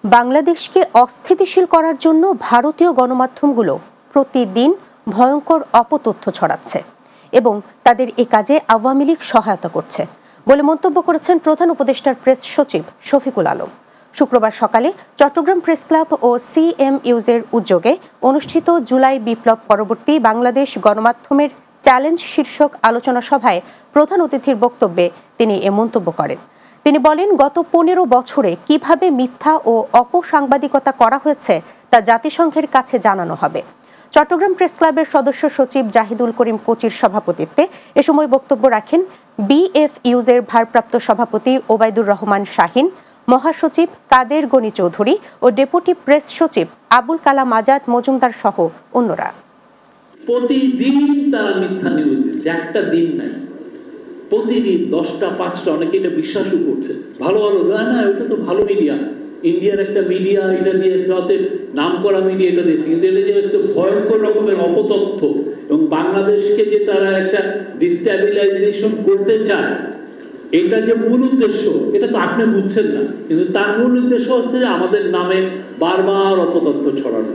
বাংলাদেশকে অস্থিতিশীল করার জন্য ভারতীয় গণমাধ্যমগুলো প্রতিদিন ভয়ঙ্কর অপতথ্য ছড়াচ্ছে এবং তাদের এ কাজে আওয়ামী লীগ সহায়তা করছে বলে মন্তব্য করেছেন প্রধান উপদেষ্টার প্রেস সচিব শফিকুল আলম। শুক্রবার সকালে চট্টগ্রাম প্রেস ক্লাব ও সিএমইউজের উদ্যোগে অনুষ্ঠিত জুলাই বিপ্লব পরবর্তী বাংলাদেশ গণমাধ্যমের চ্যালেঞ্জ শীর্ষক আলোচনা সভায় প্রধান অতিথির বক্তব্যে তিনি এ মন্তব্য করেন। তিনি বলেন, গত 15 বছরে কিভাবে মিথ্যা ও অপসাংবাদিকতা করা হয়েছে তা জাতিসংঘের কাছে জানানো হবে। চট্টগ্রাম প্রেস ক্লাবের সদস্য সচিব জাহিদুল করিম কোচির সভাপতিত্বে এ সময় বক্তব্য রাখেন বিএফইউজের ভারপ্রাপ্ত সভাপতি ওবায়দুর রহমান শাহিন, মহাসচিব কাদের গনি চৌধুরী ও ডেপুটি প্রেস সচিব আবুল কালাম আজাদ মজুমদার সহ অন্যরা। প্রতিদিন তারা মিথ্যা নিউজ দিচ্ছে, একটা দিন নাই, প্রতিদিন 10টা 5টা, অনেকে এটা বিশ্বাসও করছে। ভালো ভালো না, ওটা তো ভালো মিডিয়া, ইন্ডিয়ার একটা মিডিয়া এটা দিয়েছে, অতএব নাম করা মিডিয়া এটা দিয়েছে, কিন্তু এটা যে একটা ভয়ঙ্কর রকমের অপতথ্য এবং বাংলাদেশকে যে তারা একটা ডিস্টেবিলাইজেশন করতে চায়, এটা যে মূল উদ্দেশ্য এটা তো আপনি বুঝছেন না, কিন্তু তার মূল উদ্দেশ্য হচ্ছে যে আমাদের নামে বারবার অপতথ্য ছড়ানো।